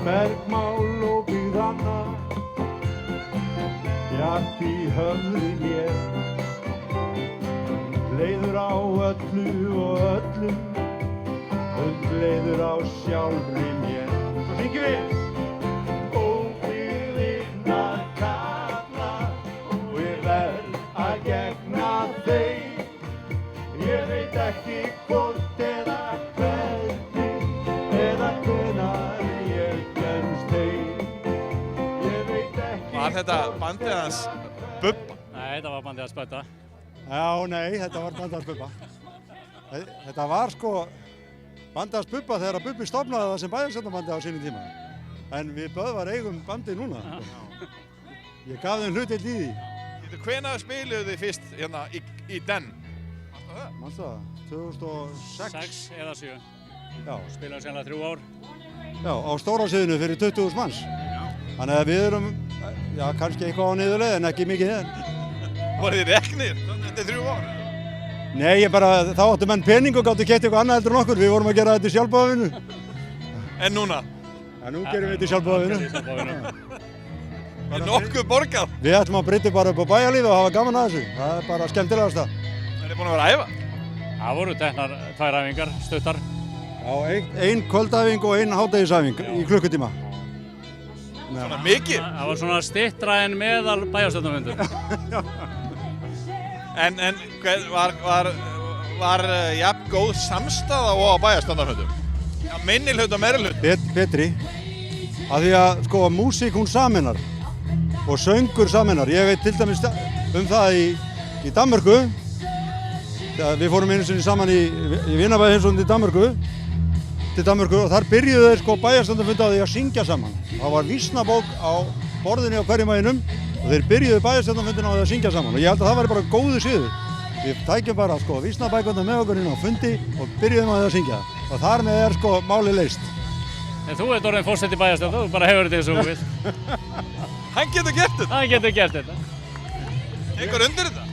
bergmál og byggðanna, bjart í höfði mér, leiður á öllu og öllum, leiður á sjálfri mér. Svo syngjum við! Óbyggðina kalla og ég verð að gegna þeim, ég veit ekki hvort eða hvernig eða hvenær ég kemst heim. Ég veit ekki. Var þetta bandið hans Bubba? Nei, þetta var bandið hans Bödda. Já, nei, þetta var bandið hans Bubba. Þetta var sko bandið hans Bubba þegar Bubbi stofnaði það sem bæjarstjórnarbandi á sínum tíma. En við Böðvar eigum bandið núna. Ég gaf þeim hlutdeild í því. Hvenær spiluðu þið fyrst hérna í Den? Manstu það? 2006? 6 eða 7. Já. Spilaði sennilega 3 ár. Já, á stóra sviðinu fyrir 20.000 manns. Þannig að við erum, já, kannski eitthvað á niðurleið en ekki mikið þegar. Voruð þið reknir eftir 3 ár? Nei, þá áttu menn pening og gáttu keypt eitthvað annað heldur en okkur. Við vorum að gera þetta í sjálfboðavinnu. En núna? Já, nú gerum við þetta í sjálfboðavinnu. Er nokkuð borgað? Við ætlum að breyta bara upp á bæjarlífi og hafa gaman að þessu. Það er bara skemmtilegast það. Er þið búin að vera að æfa? Það voru teknar 2 æfingar, stuttar. Já, ein kvöldæfing og ein hádegisæfing í klukkutíma. Svona mikið? Það var svona stittra en meðal bæjarstjórnarfundur. En var jafn góð samstaða og á bæjarstjórnarfundum? Já, minnihluta og meirihluta? Betri. Af því að sko músík hún sameinar og söngur sameinar. Ég veit til dæmis það í Danmörku. Við fórum einu sinni saman í vinabæðiheimsókn til Danmörku og þar byrjuðu þeir sko bæjarstjórnarfund á því að syngja saman. Það var vísnabók á borðinni á hverjum bæinum og þeir byrjuðu bæjarstjórnarfundin á því að syngja saman og ég held að það væri bara góðu siður. Við tækjum bara sko vísnabækurnar með okkur inn á fundi og byrjuðum á því að syngja og þar með er sko málið leyst. En þú ert orðinn forseti bæjarstjórnar, þú bara hefur þetta eins og þú vilt. Hann getur gert þetta? Hann getur gert þetta. Tekur undir þetta?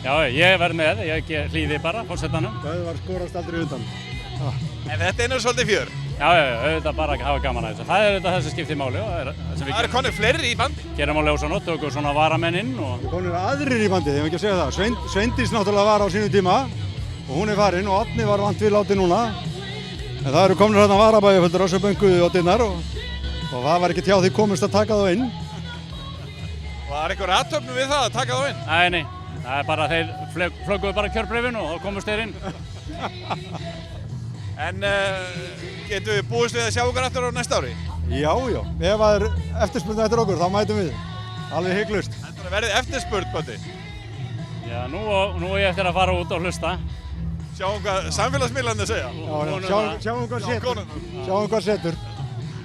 Já, ég verð með, ég hlýði bara forsetanum. Böðvar skorast aldrei undan. En þetta er nú svolítið fjör? Já, auðvitað bara að hafa gaman að þessu. Það er auðvitað það sem skiptir máli. Það eru konur fleiri í bandi? Gerum á ljósan og tökum svona varamenn inn og... Það konur aðrir í bandi, ég hef ekki að segja það. Sveindís náttúrulega var á sínu tíma og hún er farin og Árni var vant við láti núna. En það eru komnir hérna varabæjaföldur á Söbönguði og dynnar og það var ekki hjá því komist að taka þá inn. Var einhver athöfn við það að taka þá inn? Nei, það er bara þeir flögguðu bara kjörbréfin og þá komust þeir inn. En getum við búist við að sjá okkur aftur á næsta ári? Já, ef það er eftirspurn eftir okkur þá mætum við. Alveg hygglust. Þetta verið eftirspurn, Böddi? Já, nú er ég eftir að fara út og hlusta. Sjáum hvað samfélagsmiðlarnir segja? Sjáum hvað setur.